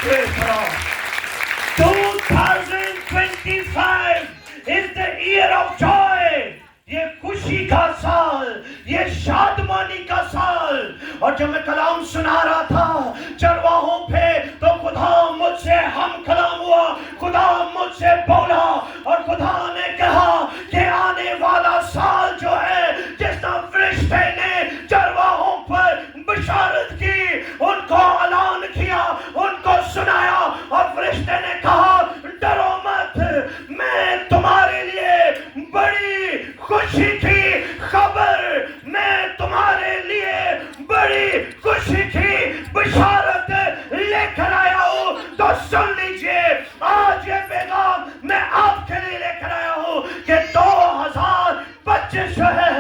Praise the Lord. 2025 is the year of joy. ये खुशी का साल, ये शादमानी का साल। और जब मैं कलाम सुना रहा था चरवाहों पे, तो खुदा मुझसे हम कलाम हुआ, खुदा मुझसे बोला और खुदा ने कहा कि आने वाला साल जो है, जिसना फरिश्ते ने चरवाहों पर बशारत की, उनको ऐलान किया, उनको सुनाया, और फरिश्ते ने कहा डरो मत, मैं तुम्हारे लिए बड़ी खुशी की खबर, मैं तुम्हारे लिए बड़ी खुशी की बशारत लेकर आया हूँ। तो सुन लीजिए, आज ये पैगाम मैं आपके लिए लेकर आया हूँ कि 2025 जो है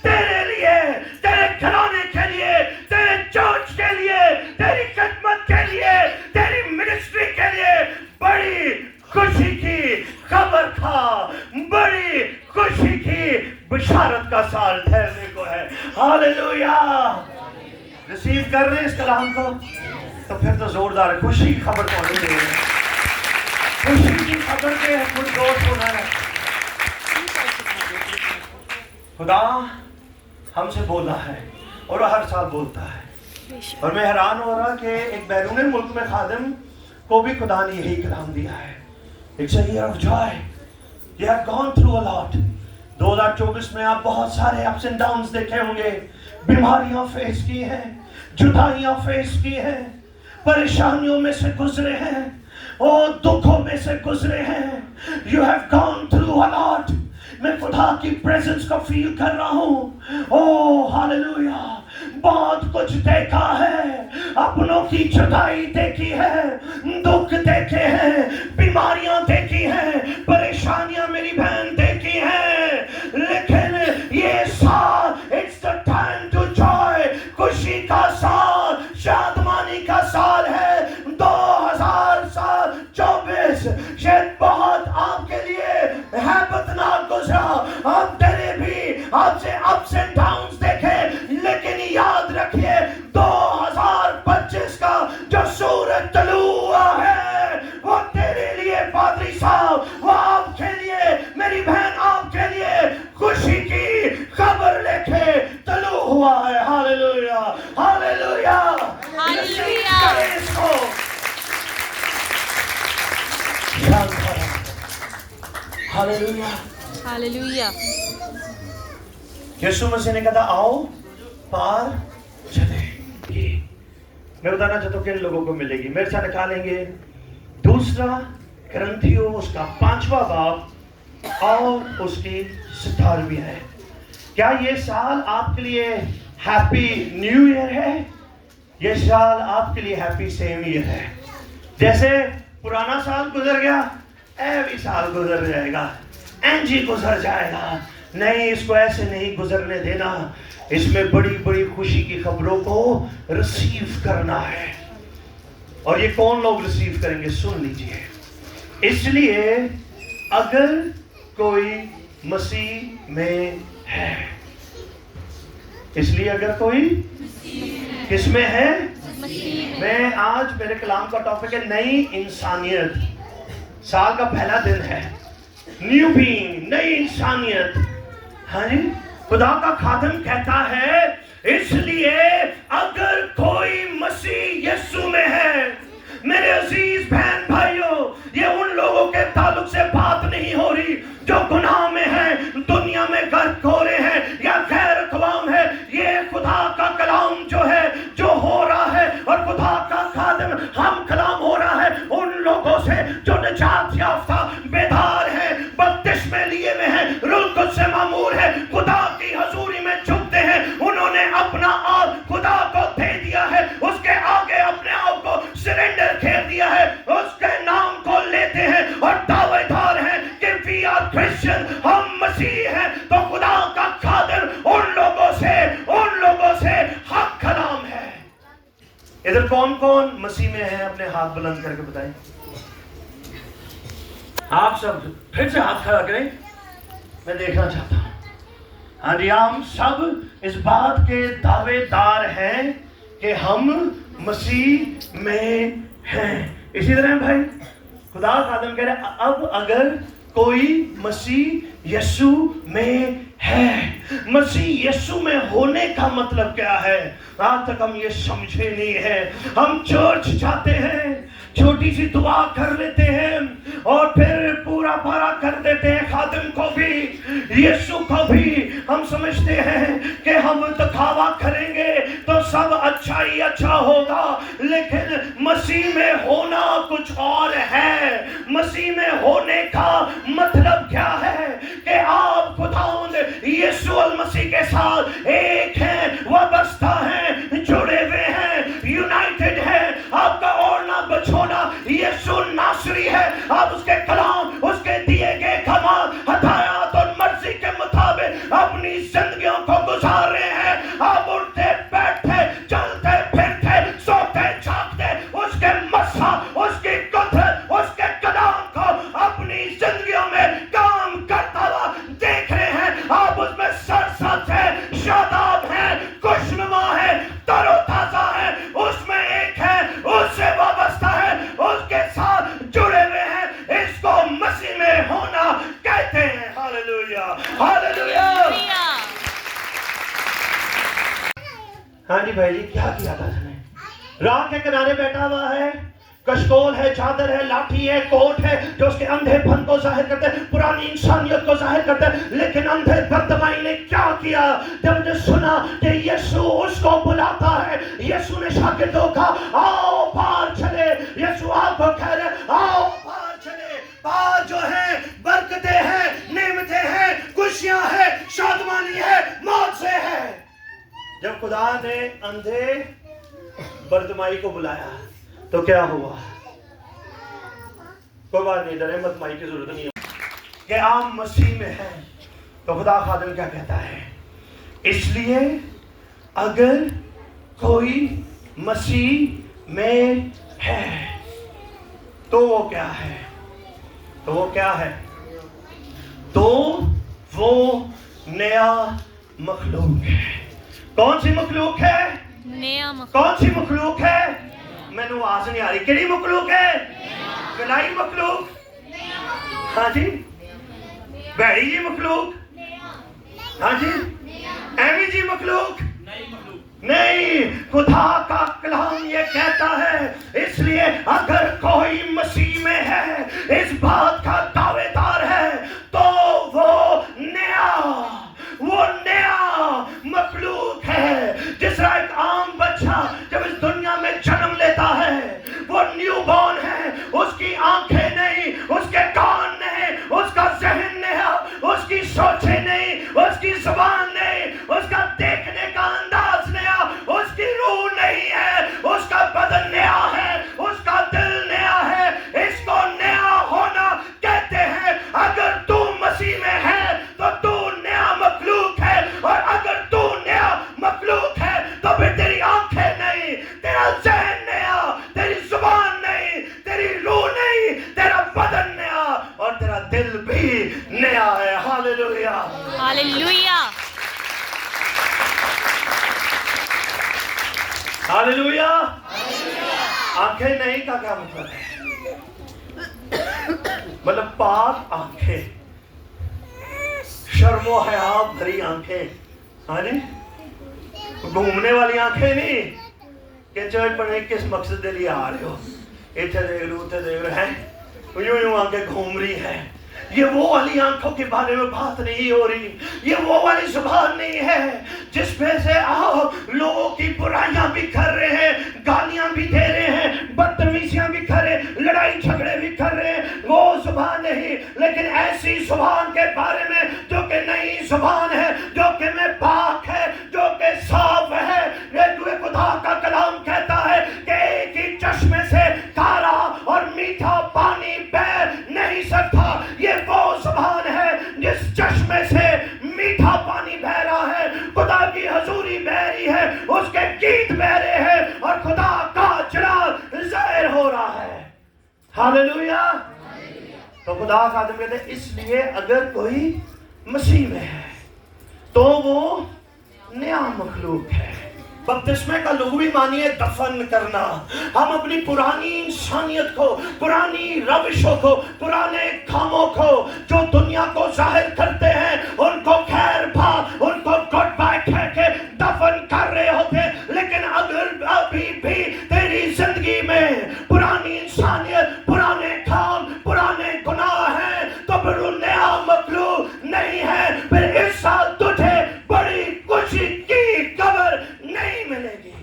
तेरे लिए, तेरे घराने के लिए, तेरे चर्च के लिए, तेरी खिदमत के लिए, तेरी मिनिस्ट्री के लिए बड़ी खुशी की खबर का, बड़ी खुशी की बशारत का साल ठहरने को है। हालेलुया। रिसीव कर रहे हैं इस कलाम को? तो फिर तो जोरदार खुशी की खबर तो नहीं है, खुशी की खबर के कुछ जोर सुना है। खुदा हमसे बोला है और हर साल बोलता है, और मैं हैरान हो रहा कि एक बैरून मुल्क में खादिम को भी खुदा ने यही कलाम दिया है। It's a year of joy. You have gone through a lot. 2024 में आप बहुत सारे ups and downs देखे होंगे, बीमारियां फेस की हैं, जुदाइयां फेस की हैं, परेशानियों में से गुजरे हैं, और दुखों में से गुजरे हैं। You have gone through a lot. मैं खुदा की प्रेजेंस को फील कर रहा हूँ। Oh hallelujah. बहुत कुछ देखा है, अपनों की जुदाई देखी है, दुख देखे हैं, बीमारियां देखी हैं, परेशानियां मेरी बहन देखी हैं, लेकिन ये साल it's the time to joy, खुशी का साल, शादमानी का साल है। 2024 शायद बहुत आपके लिए हैबतनाक गुजरा, आप डरे भी, आपसे अप्स एंड डाउन्स देखे, लेकिन याद रखिए 2025 का जो सूरज तलू हुआ है, वो तेरे लिए पादरी साहब, वो आपके लिए, मेरी बहन आपके लिए खुशी की खबर लेके तलू हुआ है। Hallelujah, hallelujah, hallelujah. Hallelujah, hallelujah. Yeshu Masih ने कहा आओ पार चलेंगे। मैं बताना चाहता हूँ किन लोगों को मिलेगी। मेरे साथ निकालेंगे 2 करंथियों उसका 5वां बाब और उसकी 17वीं है। क्या ये साल आपके लिए हैप्पी न्यू ईयर है? ये साल आपके लिए हैप्पी सेम ईयर है। जैसे पुराना साल गुजर गया, भी साल गुजर जाएगा, एनजी गुजर जाएगा। नहीं, इसको ऐसे नहीं गुजरने देना। इसमें बड़ी बड़ी खुशी की खबरों को रिसीव करना है। और ये कौन लोग रिसीव करेंगे? सुन लीजिए। इसलिए अगर कोई मसीह में है, इसलिए अगर कोई किसमें है? मैं आज मेरे कलाम का टॉपिक है नई इंसानियत। साल का पहला दिन है, न्यू बीइंग, नई इंसानियत। हाँ जी, खुदा का खादिम कहता है इसलिए अगर कोई मसीह यीशु में है। मेरे अजीज बहन भाइयों, ये उन लोगों के ताल्लुक से बात नहीं हो रही जो गुनाह में हैं, दुनिया में गर्क हो रहे हैं या गैर अक़वाम है। ये खुदा का कलाम जो है, जो हो रहा है, और खुदा का खादिम हम कलाम हो रहा है उन लोगों से जो निजात याफ्ता बेदार है, बपतिस्मे लिए हुए हैं, रूह कुद्स से मामूर है, खुदा की हजूरी में झुकते हैं। उन्होंने अपना आप खुदा को दे दिया है, उसके आगे अपने आप को सरेंडर कर दिया है, उसके नाम को लेते हैं और दावेदार हैं कि वी आर क्रिश्चियन, हम मसीह हैं। तो खुदा का खादिम उन लोगों से हक कलाम है। इधर कौन कौन मसीह में है? अपने हाथ बुलंद करके बताएं। आप सब फिर से हाथ खड़ा करें, मैं देखना चाहता हूं। हाँ जी, हम सब इस बात के दावेदार हैं कि हम मसीह में हैं। اسی طرح بھائی خدا خادم کہہ رہے اب اگر کوئی مسیح یسو میں ہے. مسیح یسو میں ہونے کا مطلب کیا ہے؟ آج تک ہم یہ سمجھے نہیں ہے. ہم چرچ جاتے ہیں, چھوٹی سی دعا کر لیتے ہیں اور پھر پورا بھرا کر دیتے ہیں. خادم کو بھی یسوع کو بھی ہم سمجھتے ہیں کہ ہم دکھاوا کریں گے تو سب اچھا ہی اچھا ہوگا, لیکن مسیح میں ہونا کچھ اور ہے. مسیح میں ہونے کا مطلب کیا ہے کہ آپ خداوند یسوع المسیح کے ساتھ ایک ہیں, وابستہ ہیں, جڑے ہوئے ہیں, یونائٹڈ ہیں. آپ کا اوڑھنا بچھونا یسوع ناصری ہے. آپ اس کے کلام, اس کے دیے گئے کمال, ہدایات اور مرضی کے مطابق اپنی زندگیوں کو گزار رہے ہیں. آپ اٹھتے بیٹھتے چلتے پھرتے سوتے جاگتے اس کے مسا, اس کی قدرت, اس کے کلام کو اپنی زندگیوں میں کام کرتا ہوا دیکھ رہے ہیں. آپ اس میں سرسبز ہیں, شاداب ہیں, خوشنما ہیں, تر و تازہ ہیں. اس میں ایک ہے, اس سے وابستہ ہے, اس کے ساتھ جڑے ہوئے ہیں. اس کو مسیح میں ہونا کہتے ہیں. ہاللیلویہ, ہاللیلویہ. ہاں جی بھائی جی, کیا کیا تھا اس نے؟ راہ کے کنارے بیٹھا ہوا ہے, کشکول ہے, چادر ہے, لاٹھی ہے, کوٹ ہے, جو اس کے اندھے پن کو ظاہر کرتے ہیں, پرانی انسانیت کو ظاہر کرتے ہیں. لیکن اندھے برتمائی نے کیا کیا؟ جب نے سنا کہ یسوع اس کو بلاتا ہے, یسوع نے شاگردوں کا آؤ باہر چلے. یسوع آپ کو کہہ رہے آؤ باہر چلے. باہر جو ہے برکتیں ہیں, نعمتیں ہیں, خوشیاں ہیں, شادمانی ہے, موت سے ہے. جب خدا نے اندھے برتمائی کو بلایا تو کیا ہوا؟ کوئی بات نہیں, ڈرے مت, مائی کی ضرورت نہیں ہے کہ آپ مسیح میں ہیں. تو خدا خادم کیا کہتا ہے؟ اس لیے اگر کوئی مسیح میں ہے تو وہ کیا ہے؟ تو وہ کیا ہے؟ تو وہ نیا مخلوق ہے. کون سی مخلوق ہے؟ نیا مخلوق. کون سی مخلوق ہے؟ میں نے آواز نہیں آ رہی. کیڑی مخلوق ہے؟ گلائی مخلوق. ہاں جی, بیڑی جی مخلوق. ہاں جی, ایوی جی مخلوق نہیں. خدا کا کلام یہ کہتا ہے اس لیے اگر کوئی مسیح میں ہے, اس بات کا دعوے دار ہے, تو وہ نیا مخلوق ہے. جس طرح ایک عام بچہ جب اس دنیا میں جنم لیتا ہے, وہ نیو بورن ہے. اس کی آنکھیں نہیں, اس کے کان نہیں, اس کا ذہن نہیں, اس کی سوچیں نہیں, اس کی زبان نہیں, اس کا دیکھنے کا انداز نیا, اس کی روح نہیں ہے, اس کا بدن نیا ہے, اس کا دل نیا ہے. اس کو نیا ہونا کہتے ہیں. اگر تو مسیح میں ہے تو تو نیا مخلوق ہے, اور اگر تو نیا مخلوق ہے تو پھر تیری آنکھیں نہیں, تیرا ذہن نیا, تیری زبان نہیں, تیری روح نہیں, تیرا بدن نیا, اور تیرا دل بھی نیا ہے. ہاللیلویہ, ہاللیلویہ. ہاللیلویہ. آنکھیں نہیں کا کیا مطلب ہے؟ مطلب پاک آنکھیں, شرم و حیا بھری آنکھیں. ہاں جی, گھومنے والی آنکھیں نہیں کہ چرچ پڑھنے کس مقصد کے لیے آ رہے ہو, اتنے دیکھ لو اتنے دیکھ رہے ہیں, یوں آنکھیں گھوم رہی ہیں. یہ وہ والی آنکھوں کے بارے میں بات نہیں ہو رہی. یہ وہ والی زبان نہیں ہے جس میں سے آپ لوگوں کی برائیاں بھی کر رہے ہیں, گالیاں بھی دے رہے ہیں, بدتمیزیاں بھی کر رہے ہیں, لڑائی جھگڑے بھی کر رہے ہیں. وہ زبان نہیں, لیکن ایسی زبان کے بارے میں جو کہ نئی زبان ہے, جو کہ میں پاک ہے, جو کہ صاف ہے. خدا کا کلام کہتا ہے کہ ایک ہی چشمے سے کھارا اور میٹھا پانی بہہ نہیں سکتا. یہ وہ زبان ہے جس چشمے سے میٹھا پانی بہ رہا ہے, خدا کی حضوری بہ رہی ہے, اس کے گیت بہ رہے ہیں, اور خدا کا جلال ظاہر ہو رہا ہے. ہاللیلویہ. تو خدا خادم کہتے ہیں اس لیے اگر کوئی مسیح میں ہے تو وہ نیا مخلوق ہے. बपतिस्मे का लघुवी मानिए दफन करना। हम अपनी पुरानी इंसानियत को, पुरानी रविशों को, पुराने कामों को जो दुनिया को जाहिर करते हैं, उनको खैर भा, उनको गुड बाय कह के दफन कर रहे होते। लेकिन अगर अभी भी तेरी जिंदगी में पुरानी इंसानियत, पुराने काम, पुराने गुनाह हैं, तो फिर वो नया मखलूक नहीं है। फिर इस साल तुझे बड़ी खुशी की खबर नहीं मिलेगी।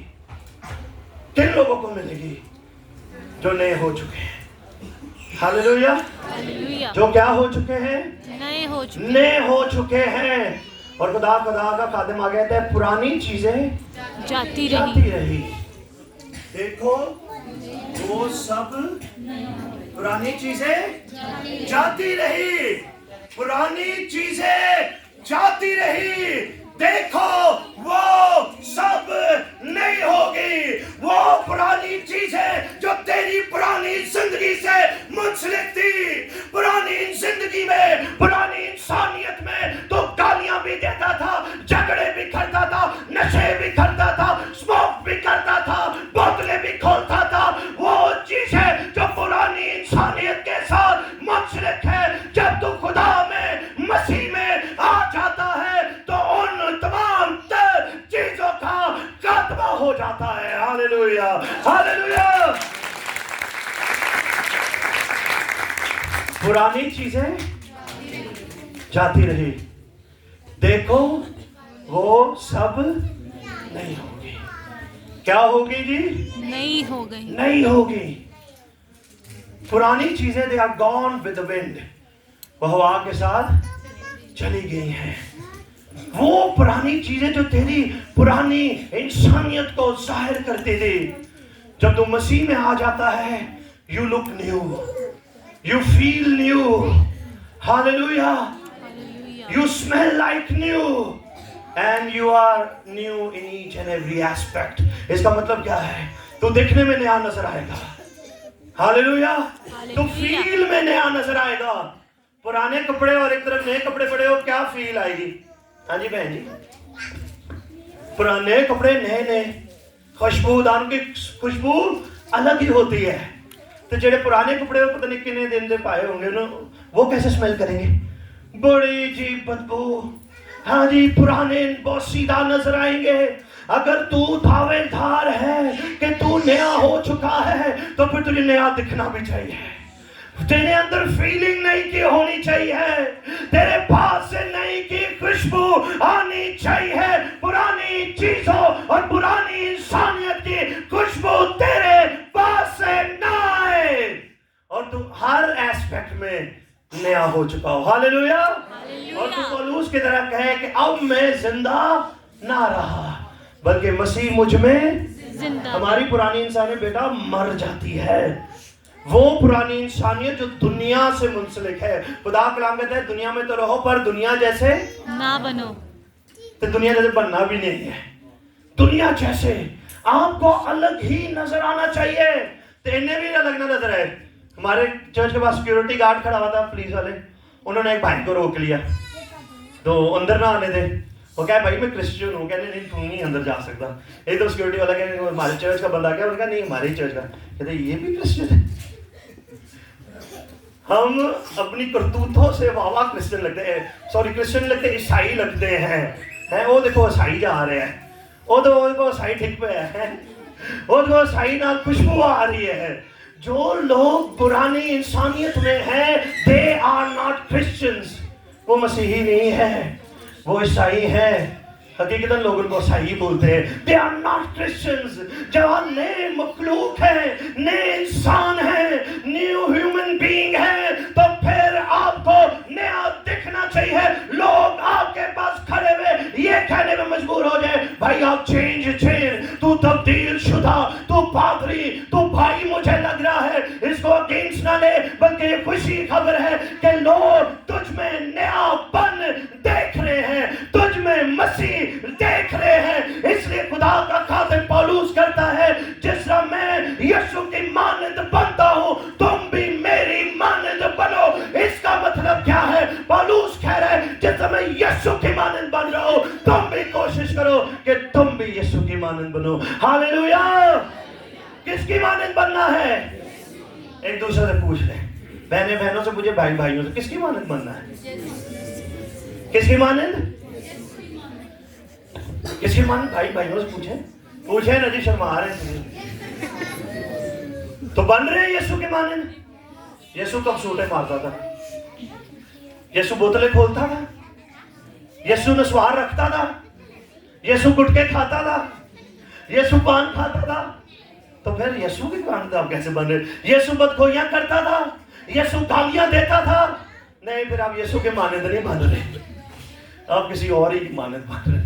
किन लोगों को मिलेगी? जो नए हो चुके हैं। हालेलुया। हालेलुया। जो क्या हो चुके हैं? नए हो चुके। नए हो चुके हैं। और खुदा का खादिम आ गया था, पुरानी चीजें जाती रही। देखो वो सब पुरानी चीजें जाती रही, पुरानी चीजें जाती रही। देखो वो सब नहीं होगी। वो पुरानी चीजें जो तेरी पुरानी जिंदगी से मुंसलिक थी, पुरानी जिंदगी में, पुरानी इंसानियत में तो गालियां भी देता था, झगड़े भी करता था, नशे भी करता था, स्मोक भी करता था, बोतलें भी खोलता था। वो चीजें जो पुरानी इंसानियत के साथ मुंसलिक है, जब तू खुदा में, मसीह में आ जाता है तो उन तमाम चीजों का खात्मा हो जाता है। Hallelujah, hallelujah. पुरानी चीजें जाती रही। देखो वो सब नहीं होगी। क्या होगी जी? नहीं हो गई। नहीं होगी। पुरानी चीजें they are gone with the wind. वो हवा के साथ चली गई हैं। वो पुरानी चीजें जो तेरी पुरानी इंसानियत को जाहिर करती थी, जब तू मसीह में आ जाता है, you look new, you feel new. Hallelujah. You smell like new and you are new in each and every aspect. इसका मतलब क्या है? तू दिखने में नया नजर आएगा। हालेलुया। तू फील में नया नजर आएगा। पुराने कपड़े और एक तरफ नए कपड़े पड़े हो, क्या फील आएगी? हाँ जी बहन जी, पुराने कपड़े नए खुशबूदार की खुशबू अलग ही होती है। तो जेडे पुराने कपड़े पता नहीं कितने दिन से पाए होंगे ना, वो कैसे स्मेल करेंगे? बड़ी जी बदबू। हाँ जी, पुराने बोसीदा नजर आएंगे। अगर तू दावेदार है कि तू नया हो चुका है, तो फिर तुझे नया दिखना भी चाहिए। तेरे अंदर फीलिंग नई की होनी चाहिए, तेरे पास से नई की खुशबू आनी चाहिए। पुरानी चीजों और पुरानी इंसानियत की खुशबू तेरे पास से ना आए और तू हर एस्पेक्ट में नया हो चुका हो। हालेलुया। और तू पौलुस की तरह कहे कि अब मैं जिंदा ना रहा, बल्कि मसीह मुझ में जिंदा। हमारी पुरानी इंसानियत बेटा मर जाती है। वो पुरानी इंसानियत जो दुनिया से मुंसलिक है। खुदा कलाम कहता है दुनिया में तो रहो पर दुनिया जैसे ना बनो। तो दुनिया जैसे बनना भी नहीं है। दुनिया जैसे आपको अलग ही नजर आना चाहिए। तो इन्हें भी अलग ना नजर आए। हमारे चर्च के पास सिक्योरिटी गार्ड खड़ा हुआ था, पुलिस वाले। उन्होंने एक भाई को रोक लिया तो अंदर ना आने दे। वो क्या भाई मैं क्रिश्चियन हूँ, कहने नहीं तू नहीं अंदर जा सकता। एक तो सिक्योरिटी वाला कहने हमारे चर्च का बंदा क्या, उनका नहीं हमारे चर्च का। कहते ये भी क्रिश्चियन है। हम अपनी करतूतों से वाह क्रिश्चियन लगते हैं, सॉरी क्रिश्चियन लगते हैं, ईसाई लगते हैं। वो देखो ईसाई जा रहे हैं, वो तो ईसाई ठीक पे है, वो तो ईसाई ना खुशबू आ रही है। जो लोग पुरानी इंसानियत में हैं, दे आर नॉट क्रिश्चियंस। वो मसीही नहीं है, वो ईसाई हैं। हकीकतन लोग उनको ईसाई बोलते हैं। They are not Christians. जब आप नए मखलूक हैं, नए इंसान हैं, न्यू ह्यूमन बीइंग हैं, तो फिर आपको नया दिखना चाहिए। लोग आपके पास खड़े हुए ये कहने में मजबूर हो जाए, भाई आप चेंज, तू तब्दील शुदा, तू पादरी, तू भाई मुझे लग रहा है। इसको अगेंस्ट ना ले, बल्कि ये खुशी खबर है कि लोग तुझ में नयापन देख रहे हैं, तुझ में मसीह देख रहे हैं। इसलिए खुदा का खातिर पौलुस करता है, जिस तरह मैं यीशु की मानंद बनता हूं, तुम भी मेरी मानंद बनो। इसका मतलब क्या है? पौलुस कह रहा है जिस तरह मैं यीशु की मानंद बन रहा हूं, तुम भी कोशिश करो कि तुम भी यीशु की मानंद बनो। हालेलुया। किसकी मानंद बनना है? एक दूसरे से पूछ ले, बहनें बहनों से पूछे, भाई भाइयों से, किसकी मानंद बनना है? किसकी मानंद? किसकी मानंद? भाई भाइयों से पूछे ना जी, शर्मा रहे तो बन रहे हैं यीशु की मानंद। यीशु कब सूटे मारता था? यीशु बोतलें खोलता था? यीशु नस्वार रखता था? यीशु गुटके खाता था? यीशु पान खाता था? तो फिर यीशु की मानंद आप कैसे बन रहे? यीशु बदखोइयां करता था? यीशु गालियां देता था? नहीं, फिर आप यीशु के मानंद नहीं बन रहे, आप किसी और ही की मानंद बन रहे।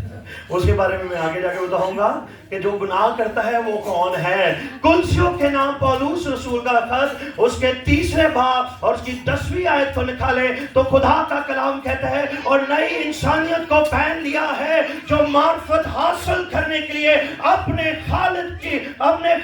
उसके बारे में मैं आगे जाके बताऊंगा कि जो गुनाह करता है वो कौन है। कुलसियों के नाम पौलुस रसूल का खत उसके 3 बाब और उसकी 10वीं आयत को निकाले तो खुदा का कलाम कहता है, और नई इंसानियत को पहन लिया है जो मार्फत हासिल करने के लिए अपने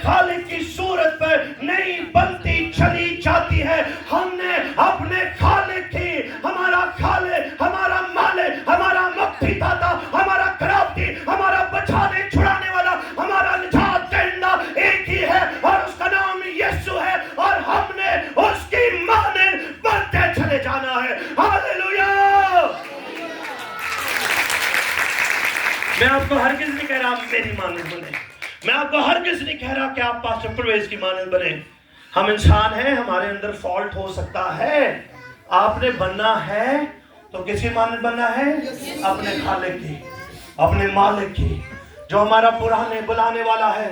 खालिक की सूरत पर नई बनती चली जाती है। हमने अपने खालिक की, हमारा खालिक, हमारा मालिक, हमारा मुक्तिदाता, हमारा करावती, हमारा बचाने छुड़ाने वाला, हमारा निजात देना एक ही है और उसका नाम यीशु है, और हमने उसकी मानंद बनते चले जाना है। हालेलुया। मैं आपको हरगिज़ नहीं कह रहा मेरी मानंद बने, मैं आपको हरगिज़ नहीं कह रहा कि आप पास्टर परवेज की मानंद बने। हम इंसान हैं, हमारे अंदर फॉल्ट हो सकता है। आपने बनना है तो किसकी मानंद बनना है? अपने खालिक की, अपने मालिक की, जो हमारा पुराने बुलाने वाला है।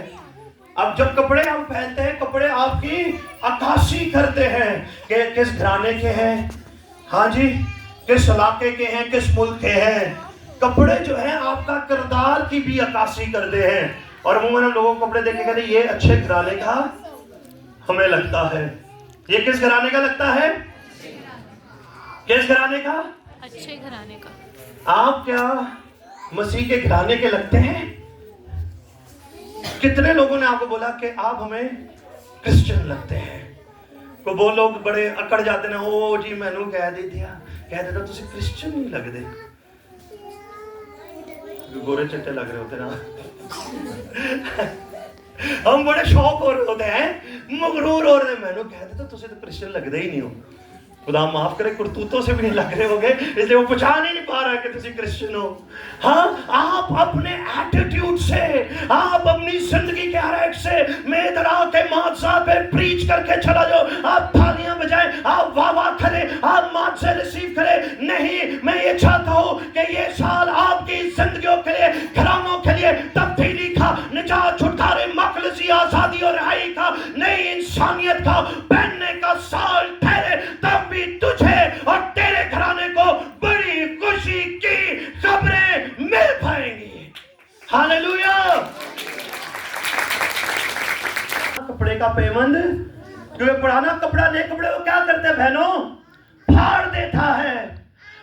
अब जब कपड़े हम पहनते हैं, कपड़े आपकी अक्कासी करते हैं कि किस घराने के हैं, हाँ जी, किस इलाके के हैं, किस मुल्क के हैं। कपड़े जो है आपका किरदार की भी अक्कासी करते हैं। और अमूमन हम लोगों को कपड़े देख के कहते हैं ये अच्छे घराने का हमें लगता है। ये किस घराने का लगता है? किस घराने का? अच्छे घराने का। आप क्या मसीह के घराने के लगते हैं? कितने लोगों ने आपको बोला कि आप हमें क्रिश्चियन लगते हैं? को वो लोग बड़े अकड़ जाते ना, ओ जी मैनू कह देता तुसी क्रिश्चियन नहीं लगते, गोरे चिट्टे लग रहे होते ना। हम बड़े शौक हो रहे होते हैं, मगरूर हो रहे, मैनू कह देता तुसी तो क्रिश्चियन लगते ही नहीं हो। खुदा माफ करे, करतूतों से भी नहीं लग रहे होंगे, इसलिए वो पहचान ही नहीं पा रहा है कि तुसी क्रिश्चियन हो। हाँ, आप अपने एटीट्यूड से, आप अपनी जिंदगी के हर से मेदरा के माजा पे प्रीच करके चला जाओ। आप थालियां बजाएं, आप वाह करें, आप माँ से रिसीव करें। नहीं, मैं ये चाहता हूँ कि ये साल आपकी जिंदगियों के लिए, घरानों के लिए तब्दीली का, निजात, छुटकारे, मखलसी, आजादी और रिहाई का, नई इंसानियत का पहनने का साल ठहरे, तब भी तुझे और तेरे घराने को बड़ी खुशी की खबरें मिल पाएंगी। हालेलुया। कपड़े का पेमंद, क्योंकि पुराना कपड़ा नए कपड़े को क्या करते हैं बहनों? फाड़ देता है।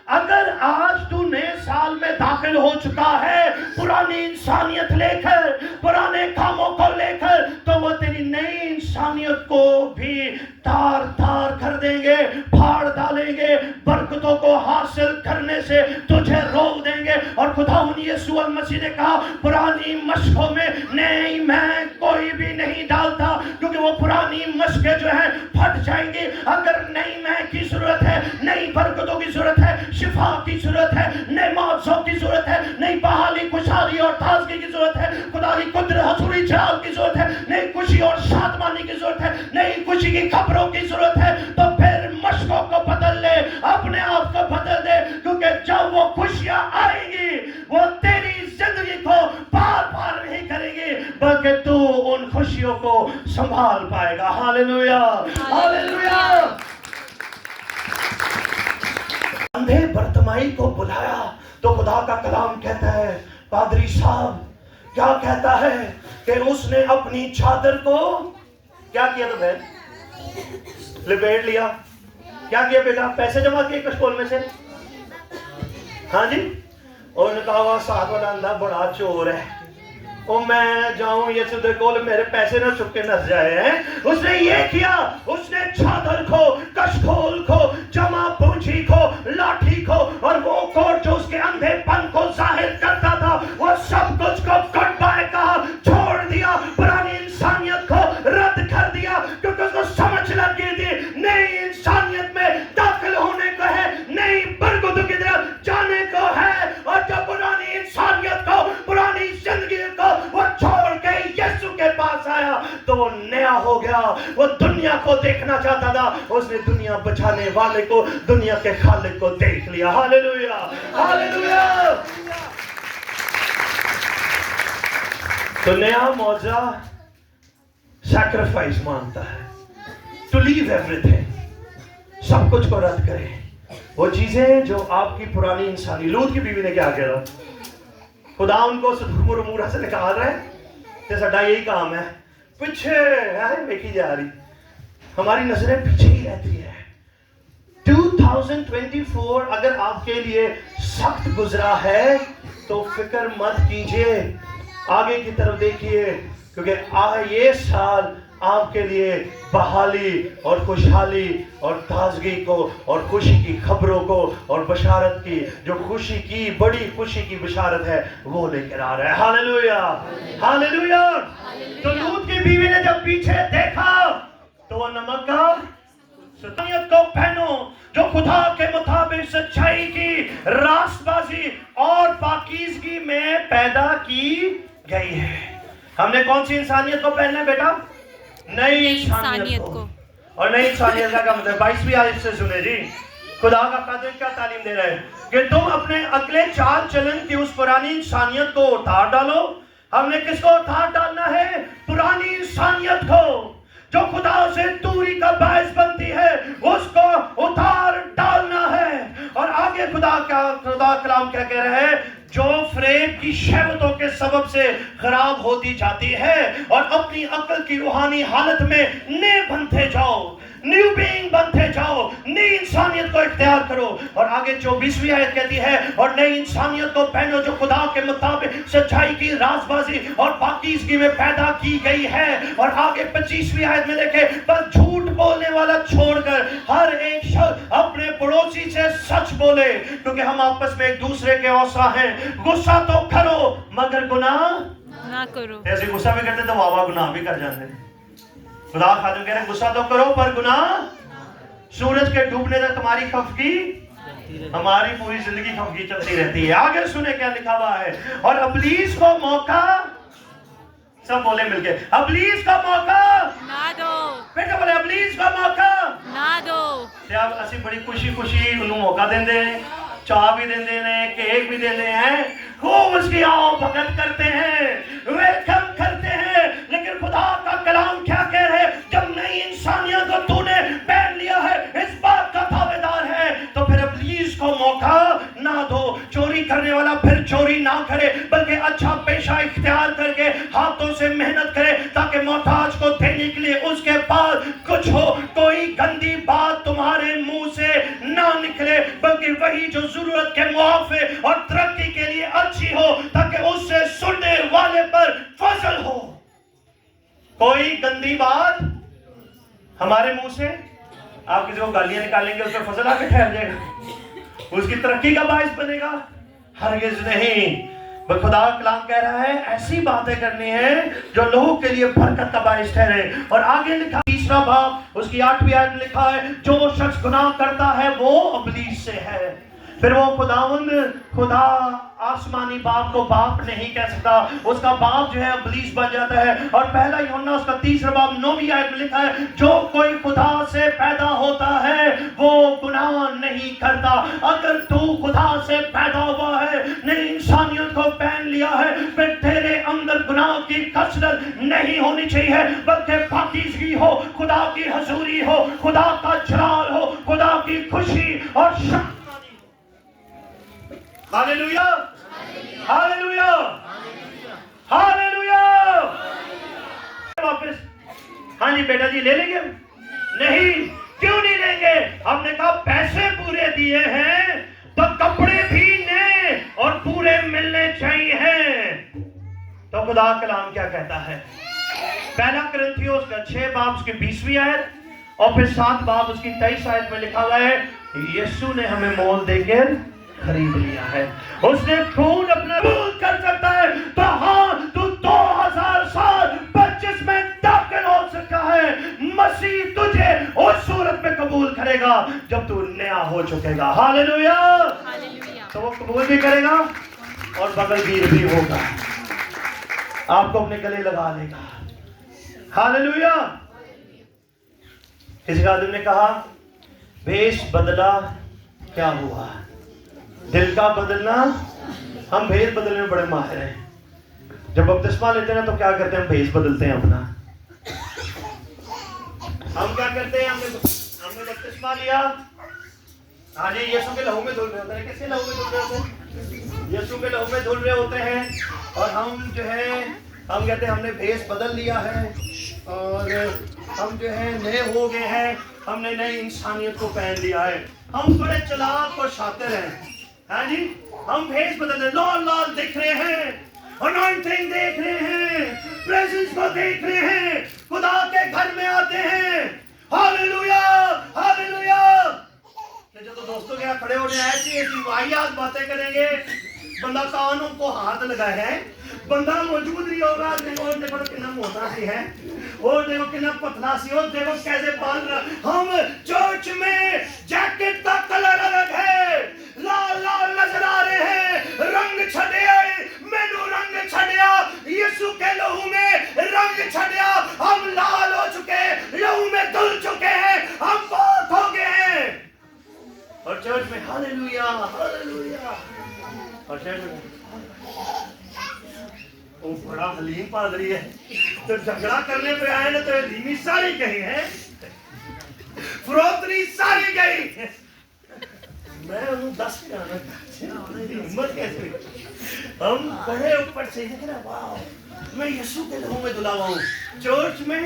अगर आज तू नए साल में दाखिल हो चुका है पुरानी इंसानियत लेकर, पुराने कामों को लेकर, तो वो तेरी नई इंसानियत को भी तार तार कर देंगे, फाड़ डालेंगे, बरकतों को हासिल करने से तुझे रोक देंगे। और खुदावंद यीशु मसीह ने कहा, पुरानी मशकों में नई मैं कोई भी नहीं डालता, क्योंकि वो पुरानी मशकें जो है फट जाएंगी। अगर नई मैं की जरूरत है, नई बरकतों की जरूरत है, शिफा की जरूरत है, नए मौसम की जरूरत है, नई बहाली, खुशहाली और ताजगी की जरूरत है, खुदा की कुदरत, हजूरी, जलाल की जरूरत है, नई खुशी और शादमानी की जरूरत है, नई खुशी की खबरों की जरूरत है, तो फिर मशकों को बदल ले, अपने आप को बदल दे, क्योंकि जब वो खुशियां आएंगी वो तेरी जिंदगी को बार बार नहीं करेगी, बल्कि तू उन खुशियों को संभाल पाएगा। Hallelujah, hallelujah. अंधे बरतमाई को बुलाया तो खुदा का कलाम कहता है, पादरी साहब क्या कहता है कि उसने अपनी चादर को क्या किया? तो बहन लपेट लिया। क्या किया बेटा? पैसे जमा किए कशकोल में से, हाँ जी। और उन्होंने कहा साथ वाला अंधा बड़ा चोर है, ओ मैं जाऊं यीशु दे कोल, मेरे पैसे ना चुप के नस जाए हैं। उसने ये किया, उसने चादर को, कशकोल को, जमा पूंजी को, लाठी को और वो कोट जो उसके अंधेपन को जाहिर करता था, वो सब कुछ को कट ہو گیا. وہ دنیا کو دیکھنا چاہتا تھا, اس نے دنیا بچانے والے کو, دنیا کے خالق کو دیکھ لیا. Hallelujah, hallelujah. تو نیا معجزہ سیکریفائس مانگتا ہے, ٹو لیو ایوری تھنگ, سب کچھ کو رد کرے. وہ چیزیں جو آپ کی پرانی انسانی, لوط کی بیوی نے کیا کہا, خدا ان کو صدور امورہ سے نکال رہا ہے, کہ سڈا یہی کام ہے, پیچھے دیکھی جا رہی, ہماری نظریں پیچھے ہی رہتی ہے. 2024 اگر آپ کے لیے سخت گزرا ہے تو فکر مت کیجئے, آگے کی طرف دیکھیے, کیونکہ یہ سال آپ کے لیے بحالی اور خوشحالی اور تازگی کو اور خوشی کی خبروں کو اور بشارت کی, جو خوشی کی, بڑی خوشی کی بشارت ہے, وہ لے کر آ رہا ہے. Hallelujah, hallelujah. تو لوط کی بیوی نے جب پیچھے دیکھا تو وہ نمک کا سطانیت کو پہنو, جو خدا کے مطابق سچائی کی, راست بازی اور پاکیزگی میں پیدا کی گئی ہے. ہم نے کون سی انسانیت کو پہننا ہے بیٹا؟ نئی انسانیت کو. اور نئی انسانیت کا مطلب 22ویں آیت سے سنے جی, خدا کا قادر کیا تعلیم دے رہا ہے کہ تم اپنے عقل چال چلن کی اس پرانی انسانیت کو اتار ڈالو. ہم نے کس کو اتار ڈالنا ہے؟ پرانی انسانیت کو, جو خدا سے دوری کا باعث بنتی ہے, اس کو اتار ڈالنا ہے. اور آگے خدا کلام کیا کہہ رہا ہے, جو فریب کی شہوتوں کے سبب سے خراب ہوتی جاتی ہے, اور اپنی عقل کی روحانی حالت میں نئے بنتے جاؤ, نیو بینگ بنتے جاؤ, نئی انسانیت کو اختیار کرو. اور آگے 24ویں آیت کہتی ہے, اور نئی انسانیت کو پہنو جو خدا کے مطابق سچائی کی, راز بازی اور پاکیزگی میں پیدا کی گئی ہے. اور آگے 25ویں آیت میں دیکھیں, بس جھوٹ بولنے والا چھوڑ کر ہر ایک شخص اپنے پڑوسی سے سچ بولے, کیونکہ ہم آپس میں ایک دوسرے کے اوصا ہیں. غصہ تو کرو مگر گناہ نہ کرو. ایسے غصہ بھی کرتے تو واہ گناہ بھی کر جاتے ہیں. خدا خادم کہہ رہے ہیں, غصہ تو کرو پر گناہ. سورج کے ڈوبنے تک تمہاری خفگی, ہماری پوری زندگی خفگی چلتی رہتی ہے. آگے سنے کیا لکھا ہوا ہے, اور ابلیس کو موقع, سب بولے مل کے, ابلیس کو موقع نہ دو. بیٹا بولے, ابلیس کو موقع نہ دو. اب اسی بڑی خوشی خوشی انہوں موقع دیں دے, چاہ بھی دیں دے ہیں, کیک بھی دیں دے ہیں, خوب اس کی آؤ بھگت کرتے ہیں, ویلکم کرتے ہیں. لیکن خدا کا کلام کیا کہہ رہے, جب نئی انسانیت کو تو نے پہن لیا ہے, اس بات کا دعوے دار ہے, تو پھر ابلیس کو موقع نہ دو. چوری کرنے والا پھر چوری نہ کرے, بلکہ اچھا پیشہ اختیار کر کے ہاتھوں سے محنت کرے, تاکہ محتاج کو دینے کے لیے اس کے پاس کچھ ہو. کوئی گندی بات تمہارے منہ سے نہ نکلے, بلکہ وہی جو ضرورت کے موافق اور ترقی کے لیے اچھی ہو, تاکہ اس سے سننے والے پر فضل ہو. کوئی گندی بات ہمارے منہ سے, آپ کسی کو گالیاں نکالیں گے, اس پر فضل آ کے ٹھہر جائے گا, اس کی ترقی کا باعث بنے گا؟ ہرگز نہیں. خدا کلام کہہ رہا ہے, ایسی باتیں کرنی ہیں جو لوگوں کے لیے برکت کا باعث ٹھہرے. اور آگے لکھا 3 باب اس کی 8ویں آیت میں لکھا ہے, جو شخص گناہ کرتا ہے وہ ابلیس سے ہے. پھر وہ خدا آسمانی باپ کو باپ نہیں کہہ سکتا, اس کا باپ جو ہے ابلیس بن جاتا ہے. اور پہلا یوحنا اس کا 3 باب 9ویں آیت میں لکھا ہے, جو کوئی خدا سے پیدا ہوتا ہے وہ گناہ نہیں کرتا. اگر تو خدا سے پیدا ہوا ہے, نئی انسانیت کو پہن لیا ہے, پھر تیرے اندر گناہ کی کثرت نہیں ہونی چاہیے, بلکہ پاکیزگی ہو, خدا کی حضوری ہو, خدا کا جلال ہو, خدا کی خوشی اور شکر. Hallelujah, hallelujah, hallelujah. واپس, ہاں جی بیٹا جی لے لیں گے؟ نہیں. کیوں نہیں لیں گے؟ ہم نے کہا پیسے پورے دیے ہیں تو کپڑے بھی نئے اور پورے ملنے چاہیے. تو خدا کلام کیا کہتا ہے؟ پہلا کرنتھیوس کا 6 باب اس کی 20ویں آیت, اور پھر 7 باب اس کی 23 آیت میں لکھا ہوا ہے, یسوع نے ہمیں مول دے کر خرید لیا ہے. اس نے خون اپنا قبول کر سکتا ہے, تو ہاں تو 2000 سال 25 میں داخل ہو سکتا ہے. مسیح تجھے اس صورت میں قبول کرے گا جب تو نیا ہو چکے گا. ہاللویا. تو وہ قبول بھی کرے گا اور بغل گیر بھی ہوگا, آپ کو اپنے گلے لگا لے گا. ہاللویا. کسی خادم نے کہا بھیس بدلا کیا ہوا؟ دل کا بدلنا. ہم بھیس بدلنے میں بڑے ماہر ہیں. جب بپتسمہ لیتے ہیں تو کیا کرتے ہیں؟ ہم بھیس بدلتے ہیں اپنا. ہم کیا کرتے ہیں؟ ہم نے بپتسمہ لیا. ہاں جی، یسوع کے لہو میں دھل رہے ہوتے ہیں. کس کے لہو میں دھل رہے ہوتے ہیں؟ یسوع کے لہو میں دھل رہے ہوتے ہیں. اور ہم جو ہے ہم کہتے ہیں ہم نے بھیس بدل لیا ہے اور ہم جو ہے نئے ہو گئے ہیں. ہم نے نئی انسانیت کو پہن لیا ہے. ہم بڑے چلاک اور شاطر ہیں. ہاں جی، ہم بھیس بدل رہے، لال لال دیکھ رہے ہیں، انوائنٹنگ دیکھ رہے ہیں، پریزنس کو دیکھ رہے ہیں، خدا کے گھر میں آتے ہیں. Hallelujah hallelujah. جب دوستوں کے یہاں کھڑے ہونے ایسی واحد باتیں کریں گے، بندہ کانوں کو ہاتھ لگائے ہے، بندہ موجود نہیں ہوگا. دیکھو کتنا موٹا سی ہے، اور دیکھو کتنا پتلا سی، اور دیکھو کیسے بال رہا. ہم چرچ میں جیکٹ کا کلر الگ ہے، لال لال نظر آ رہے ہیں. رنگ چھڑیا، مینو رنگ چھڑیا، یسوع کے لہو میں رنگ چھڑیا. ہم لال ہو چکے، لہو میں دھل چکے ہیں، ہم پاک ہو گئے ہیں. اور چرچ میں ہاللویا ہاللویا. اور چرچ میں وہ بڑا حلیم پادری ہے، تو جھگڑا کرنے پہ آئے نا تو حلیمی ساری گئی ہے، فروتنی ساری گئی. میں انہوں 10 کے آنا ہمت کیسے ہوئی. ہم بڑے اوپر سے دیکھ رہے، واو میں یسوع کے لہو میں دھلا ہوا ہوں. چرچ میں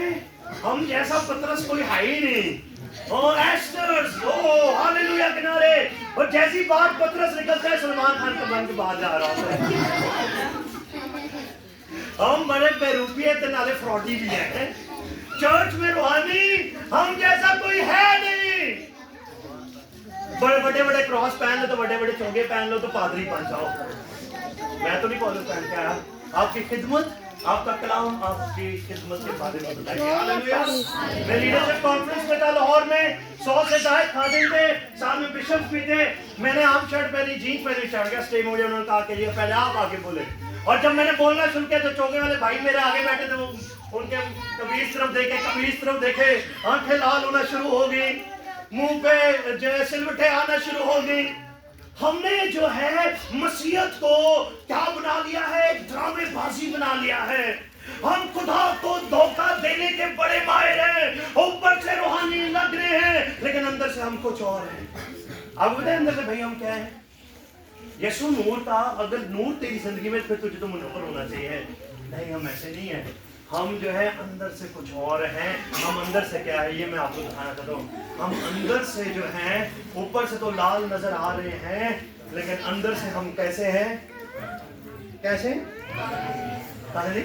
ہم جیسا پترس کوئی ہے ہی نہیں. اور ایسٹرز ہاللویا کنارے، اور جیسی بات پترس نکلتا ہے سلمان خان کمان کے باہر جا رہا ہوتا ہے. ہم بڑے بے روپیے تے نالے فراڈی بھی ہیں. چرچ میں روحانی ہم جیسا کوئی ہے نہیں. بڑے بڑے بڑے کراس پہن لو تو بڑے بڑے چونگے پہن لو تو پادری بن جاؤ. میں تو نہیں کالج پہن کے آیا. آپ کی خدمت، آپ کا کلام آپ کی خدمت کے بارے میں بتائیے. میں لیڈرشپ کانفرنس میں تھا لاہور میں، 100 سے زائد خادم تھے، ساتھ میں بشپ بھی تھے. میں نے عام شرٹ پہنی، جینس پہنی، چڑھ گیا اسٹیج. مجھے انہوں نے کہا کہ یہ پہلے آپ آگے بولے. اور جب میں نے بولنا شروع کیا تو چونگے والے بھائی میرے آگے بیٹھے تھے، وہ ان کے کبھی اس طرف دیکھے کبھی اس طرف دیکھے، آنکھیں لال ہونا شروع ہو گئی، منہ پہ جو ہے سلوٹیں آنا شروع ہو گئی. ہم نے جو ہے مسیحیت کو کیا بنا لیا ہے؟ ایک ڈرامے بازی بنا لیا ہے. ہم خدا کو دھوکہ دینے کے بڑے ماہر ہیں. اوپر سے روحانی لگ رہے ہیں لیکن اندر سے ہم کچھ اور ہیں. اب بتائیں اندر سے بھائی ہم کیا ہیں؟ یسوع نور تھا. اگر نور تیری زندگی میں پھر تجھے تو منور ہونا چاہیے. نہیں، ہم ایسے نہیں ہیں. ہم جو ہے اندر سے کچھ اور ہیں. ہم اندر سے کیا ہے یہ میں آپ کو دکھانا چاہتا ہوں. ہم اندر سے جو ہیں اوپر سے تو لال نظر آ رہے ہیں لیکن اندر سے ہم کیسے ہیں؟ کیسے؟ کالے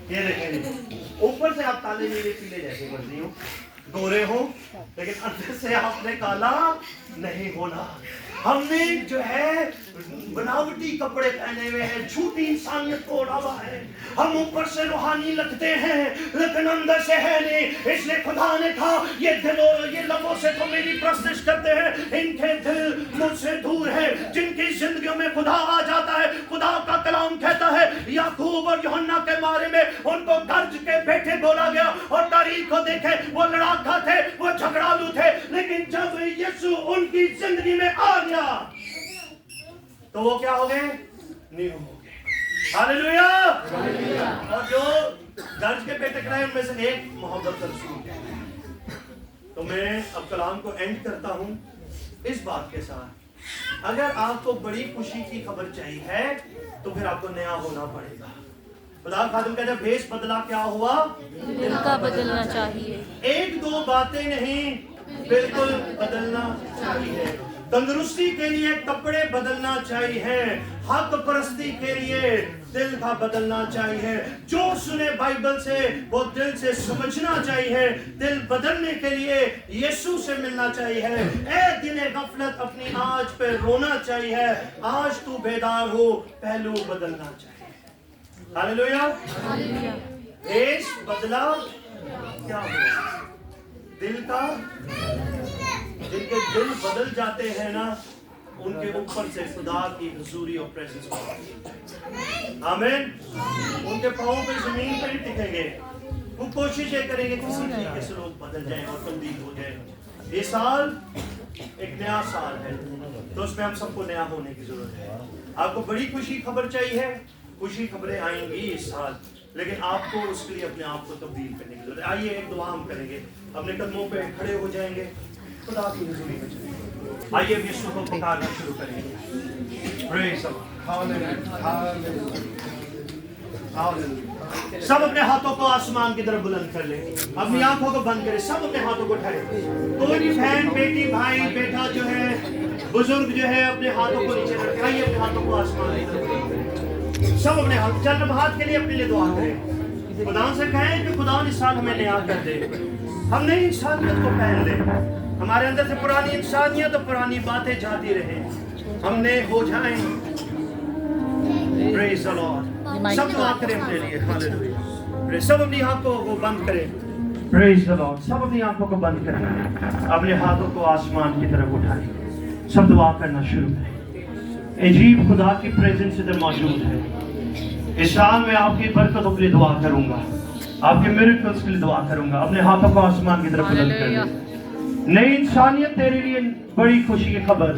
یہ دیکھیں، اوپر سے آپ کالے نیلے پیلے جیسے مرضی ہوں، گورے ہوں، لیکن اندر سے آپ نے کالا نہیں ہونا. ہم نے جو ہے بناوٹی کپڑے پہنے ہوئے ہیں، جھوٹی انسانیت کو اوڑھا ہوا ہے. ہم اوپر سے روحانی لگتے ہیں لیکن اندر سے ہے نہیں. اس لیے خدا نے کہا یہ لبوں سے تو میری پرستش کرتے ہیں، ان کے دل مجھ سے دور ہے. جن کی زندگیوں میں خدا آ جاتا ہے، خدا کا کلام کہتا ہے یعقوب اور یوحنا کے بارے میں ان کو گرج کے بیٹھے بولا گیا. اور تاریخ کو دیکھے، وہ لڑاکا تھے، وہ جھگڑالو تھے، لیکن جب یسوع ان کی زندگی میں آ گیا تو وہ کیا ہو گئے؟ نیو ہو گئے. ہاللویا. اور جو گرج کے بیٹے کرائے ان میں سے ایک محبت کا رسول ہے. تو میں اب کلام کو اینڈ کرتا ہوں اس بات کے ساتھ، اگر آپ کو بڑی خوشی کی خبر چاہیے تو پھر آپ کو نیا ہونا پڑے گا. خدا خادم کہتے ہیں بھیس بدلا کیا ہوا؟ دل کا بدلنا چاہیے. ایک دو باتیں نہیں، بالکل بدلنا چاہیے. تندرستی کے لیے کپڑے بدلنا چاہیے، حق پرستی کے لیے دل کا بدلنا چاہیے. جو سنے بائبل سے وہ دل سے سمجھنا چاہیے. دل بدلنے کے لیے یسوع سے ملنا چاہیے. اے دل غفلت اپنی آج پہ رونا چاہیے. آج تو بیدار ہو، پہلو بدلنا چاہیے. ہاللویا. بھیس بدلا کیا ہوا؟ دل کا. جن کے دل بدل جاتے ہیں نا ان کے اوپر سے خدا کی حضوری اور پریزنس آمین. ان کے پاؤں پہ زمین پہ نہیں ٹکیں گے، वो कोशिश ये करेंगे किसी तरीके से लोग बदल जाएं और तब्दील हो जाएं। ये साल एक नया साल है, तो उसमें हम सबको नया होने की जरूरत है। आपको बड़ी खुशी खबर चाहिए, खुशी खबरें आएंगी इस साल, लेकिन आपको उसके लिए अपने आप को तब्दील करने की जरूरत है। आइए एक दुआ हम करेंगे, अपने कदमों पे खड़े हो जाएंगे, खुदा की हुजूरी में चलेंगे। आइए अब यीशु को पुकारना शुरू करेंगे। Praise the Lord. Hallelujah. सब अपने हाथों को आसमान की तरफ बुलंद कर ले, अपनी आंखों को बंद करें, सब अपने हाथों को उठाएं। कोई भी बहन, बेटी, भाई, बेटा जो है, बुजुर्ग जो है, अपने हाथों को नीचे रखें। आइए अपने हाथों को आसमान की तरफ बुलंद करें। सब अपने हाथ, चंद हाथ के लिए अपने लिए दुआ करें। खुदा से कहें कि खुदा इस साल हमें नया कर दे, हम नई इंसानियत को पहन ले, हमारे अंदर से पुरानी इंसानियत और पुरानी बातें जाती रहे, हमने हो जाएं। Praise the Lord. सब दुआ करें अपने लिए। हालेलुया। सब अपनी आंखों को बंद करें। Praise the Lord. सब अपनी आंखों को बंद करें, अपने हाथों को आसमान की तरफ उठाएं, सब दुआ करना शुरू करें। अजीब खुदा की प्रेजेंस इधर मौजूद है। इस साल में आपकी बरकतों के लिए दुआ करूंगा, आपके मिरेकल्स के लिए दुआ करूंगा। अपने हाथों को आसमान की तरफ बुलंद कर लें। नई इंसानियत तेरे लिए बड़ी खुशी की खबर,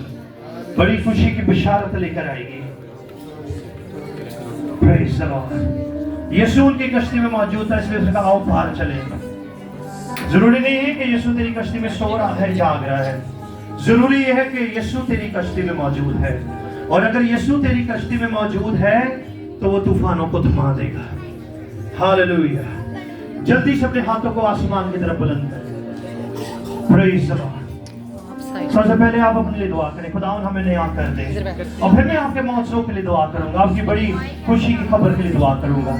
बड़ी खुशी की बिशारत लेकर आएगी। Praise the Lord. यीशु उनकी कश्ती में मौजूद था, इसलिए उसने कहा आओ बाहर चले। जरूरी नहीं है कि यीशु तेरी कश्ती में सो रहा है, जाग रहा है। जरूरी यह है कि यीशु तेरी कश्ती में मौजूद है, और अगर यीशु तेरी कश्ती में मौजूद है तो वो तूफानों को थमा देगा। हालेलुया। जल्दी से अपने हाथों को आसमान की तरफ बुलंद करें। Praise the Lord. सबसे पहले आप अपने लिए दुआ करें, खुदावन हमें नया कर दे, और फिर मैं आपके मौसम के लिए दुआ करूंगा, आपकी बड़ी खुशी की खबर के लिए दुआ करूंगा।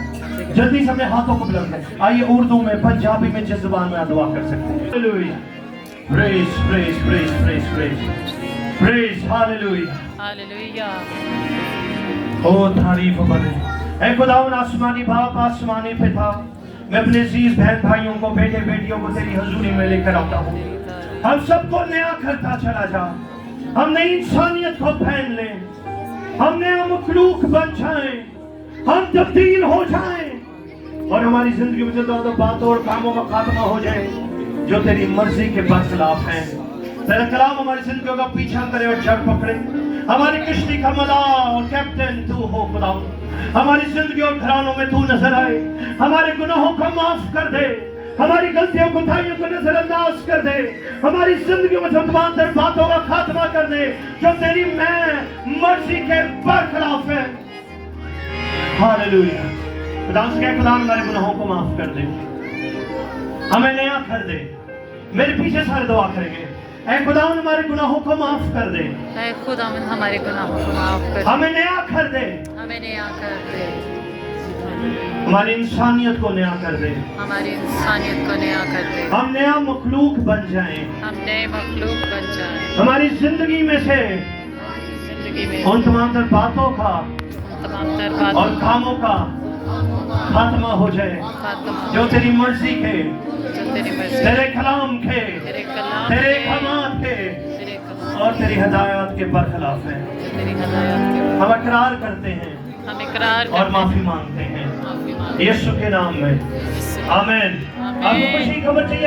जल्दी से अपने हाथों को बुलंद करें। आइए उर्दू में, पंजाबी में, जिस जुबान में आप दुआ कर सकते हैं। Hallelujah. Praise, praise, praise, praise, praise, praise, hallelujah. Hallelujah. ओ तारीफ बने। ऐ खुदावन आसमानी बाप, आसमानी पिता, मैं अपने अजीज बहन भाइयों को, बेटे बेटियों को तेरी हजूरी में लेकर आता हूँ। हम सबको नया करता चला जा, हम नई इंसानियत को पहन लें, हम नया मखलूक बन जाएं, हम तब्दील हो जाएं, और हमारी जिंदगी में जो बातों और कामों का खात्मा हो जाए जो तेरी मर्जी के बरखिलाफ हैं। तेरा कलाम हमारी जिंदगियों का पीछा करे और जड़ पकड़े। हमारी किश्ती का मला और कैप्टन तू हो खुदा, हमारी जिंदगी और घरानों में तू नजर आए, हमारे गुनाहों को माफ कर दे, हमारी गलतियों कोताहियों को नजरअंदाज कर दे, हमारी जिंदगी में तमाम बातों का खात्मा कर दे जो तेरी मैं मर्जी के बरखिलाफ है। हालेलुया। खुदा से कह, खुदा हमारे गुनाहों को माफ कर दे, हमें नया कर दे। मेरे पीछे सारे दुआ करेंगे। ऐ खुदा हमारे गुनाहों को माफ कर दे, ऐ खुदा हमारे गुनाहों को माफ कर दे, हमें नया कर दे, हमें नया कर दे, हमारी इंसानियत को नया कर दे, हमारी इंसानियत को नया कर दे, हम नया मखलूक बन जाएं, हम नए मखलूक बन जाएं, हमारी जिंदगी में से जिंदगी में उन तमाम तर बातों का तमाम तर बातों और कामों का खात्मा हो जाए जो तेरी मर्जी के, जो तेरी मर्जी, तेरे कलाम के, तेरे कलाम तेरे अहकामात के तेरे कलाम और तेरी हदायत के बरखिलाफ है। जो तेरी हदायत के, हम इकरार करते हैं हम इकरार और माफी मांगते हैं माफी मांग यीशु के नाम में। आमीन। आपको खुशी की खबर चाहिए?